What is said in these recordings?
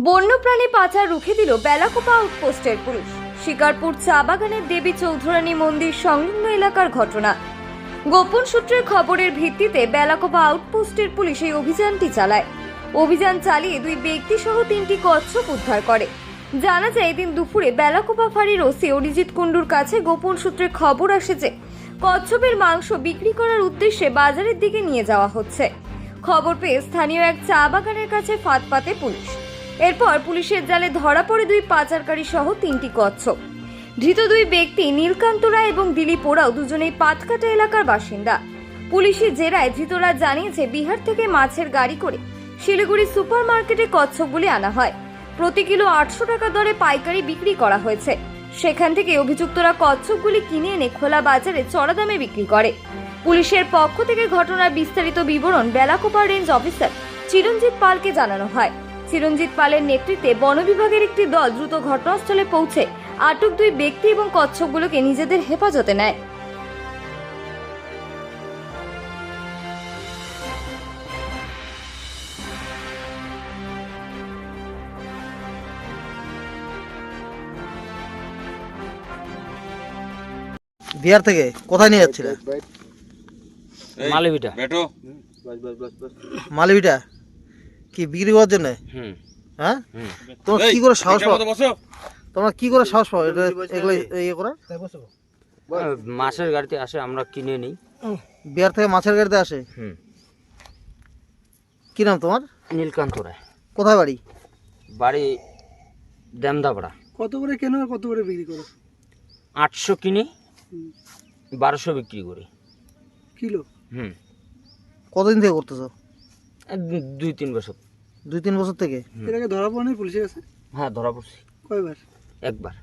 বন্যপ্রাণী পাচার রুখে দিল বেলাকোপা আউটপোস্টের পুলিশ। শিকারপুর চা বাগানের দেবী চৌধুরানী মন্দির সংলগ্ন এলাকার ঘটনা। গোপন সূত্রের খবরের ভিত্তিতে বেলাকোপা আউটপোস্টের পুলিশ এই অভিযানটি চালায়। অভিযান চালিয়ে দুই ব্যক্তি সহ 3টি কচ্ছপ উদ্ধার করে। জানা যায় এদিন দুপুরে বেলাকোপা ফাঁড়ির ওসি অরিজিৎ কুণ্ডুর কাছে গোপন সূত্রে খবর আসে যে কচ্ছপের মাংস বিক্রি করার উদ্দেশ্যে বাজারের দিকে নিয়ে যাওয়া হচ্ছে। খবর পেয়ে স্থানীয় এক চা বাগানের কাছে ফাঁদ পাতে পুলিশ। এরপর পুলিশের জালে ধরা পড়ে দুই পাচারকারী সহ 3টি কচ্ছপ। ধৃত দুই ব্যক্তি নীলকান্ত রায় এবং দিলীপ ওরাও দুজনেই পাতকাটা এলাকার বাসিন্দা। পুলিশের জেরায় ধৃতরা জানিয়েছে বিহার থেকে মাছের গাড়ি করে শিলিগুড়ি সুপার মার্কেটে কচ্ছপগুলি আনা হয়। প্রতি কিলো 800 টাকা দরে পাইকারি বিক্রি করা হয়েছে। সেখান থেকে অভিযুক্তরা কচ্ছপগুলি কিনে এনে খোলা বাজারে চড়া দামে বিক্রি করে। পুলিশের পক্ষ থেকে ঘটনার বিস্তারিত বিবরণ বেলাকোপা রেঞ্জ অফিসার চিরঞ্জিত পালকে জানানো হয়। চিরঞ্জিত পালের নেতৃত্বে বন বিভাগের একটি দল দ্রুত ঘটনাস্থলে পৌঁছে আটক দুই ব্যক্তি এবং কচ্ছপগুলোকে নিজেদের হেফাজতে নেয়। বিহার থেকে কোথায় নিয়ে যাচ্ছিলে? মালিভিটা। মালিভিটা কি বিক্রি করার জন্য? হ্যাঁ, তোমরা কি করে সাহস পাও? তোমরা কি করে সাহস পাও এগুলো ইয়ে করা? মাছের গাড়িতে আসে, আমরা কিনে নিই। বিহার থেকে মাছের গাড়িতে আসে? কি নাম তোমার? নীলকান্ত রায়। কোথায় বাড়ি? বাড়ি দেমদাপাড়া। কত করে কেন আর কত করে বিক্রি করো? 800 কিনি, 1200 বিক্রি করি কিলো। কতদিন থেকে করতেছো? 2-3 বছর। 2-3 বছর থেকে? এর আগে ধরা পড়েনি পুলিশের কাছে? হ্যাঁ, ধরা পড়ছি। কয়বার? একবার।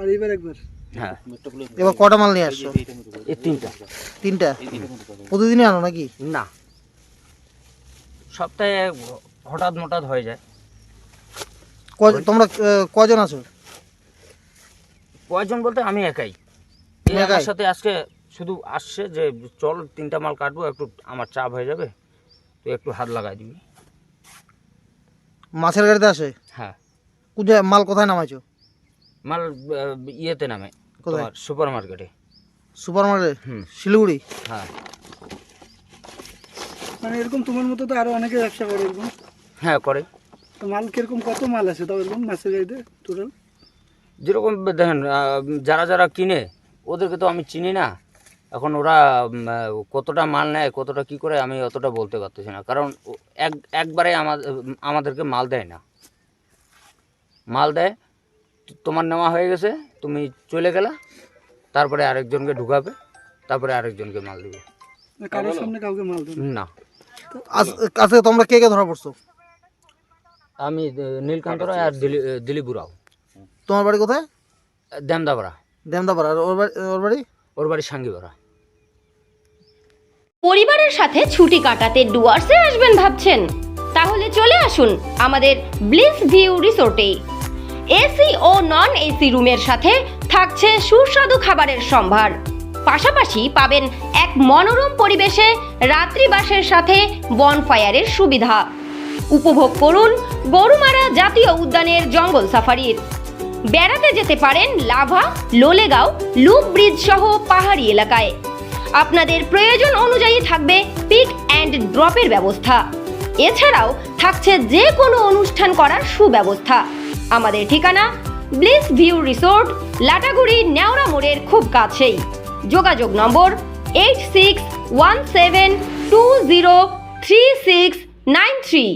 আর এইবার একবার? হ্যাঁ। এবার কটা মাল নিয়ে আসছো? এই 3টা। 3টা? প্রতিদিনই আনো নাকি? না, সপ্তাহে হঠাৎ হয়ে যায়। তোমরা কজন আছো? কয়জন বলতে আমি একাই। আমার সাথে আজকে শুধু আসছে যে চল 3টা মাল কাটবো, একটু আমার চাপ হয়ে যাবে, তুই একটু হাত লাগাই দিবি। মাছের গাড়িতে আসে? হ্যাঁ। মাল কোথায় নামাইছো? মাল ইয়েতে নামে, তোমার সুপার মার্কেটে। সুপার মার্কেটে? শিলিগুড়ি? হ্যাঁ। মানে এরকম তোমার মতো তো আরো অনেকে ব্যবসা করে এরকম? হ্যাঁ, করে। তো মাল কিরকম, কত মাল আছে তাও এরকম মাছের গাড়িতে টোটাল? যেরকম দেখেন, যারা কিনে ওদেরকে তো আমি চিনি না। এখন ওরা কতটা মাল নেয়, কতটা কি করে, আমি অতটা বলতে পারতেছি না। কারণ একবারে আমাদেরকে মাল দেয় না। মাল দেয় তোমার নেওয়া হয়ে গেছে, তুমি চলে গেলা, তারপরে আরেকজনকে ঢুকাবে, তারপরে আরেকজনকে মাল দিবে। কারোর সামনে কাউকে মাল দেবে না। আজকে তোমরা কে কে ধরা পড়ছো? আমি নীলকান্ত রায় আর দিলীপ ওরাও। তোমার বাড়ি কোথায়? দেমদাপাড়া। দেমদাপাড়া। আর ওর বাড়ি সাঙ্গিপাড়া। পরিবারের সাথে ছুটি কাটাতে ডুয়ার্সে আসবেন ভাবছেন? তাহলে চলে আসুন আমাদের ব্লিস ভিউ রিসোর্টে। এসি ও নন এসি রুমের সাথে থাকছে সুস্বাদু খাবারের সম্ভার। পাশাপাশি পাবেন এক মনোরম পরিবেশে রাত্রিবাসের সাথে বনফায়ারের সুবিধা। উপভোগ করুন গরুমারা জাতীয় উদ্যানের জঙ্গল সাফারির। বেড়াতে যেতে পারেন লাভা, লোলেগাঁও, লুপ ব্রিজ সহ পাহাড়ি এলাকায়। আপনাদের প্রয়োজন অনুযায়ী থাকবে পিক অ্যান্ড ড্রপের ব্যবস্থা। এছাড়াও থাকছে যে কোনো অনুষ্ঠান করার সুব্যবস্থা। আমাদের ঠিকানা bliss view resort, Lataguri Neora মোড়ের খুব কাছেই। যোগাযোগ নম্বর 8617203693।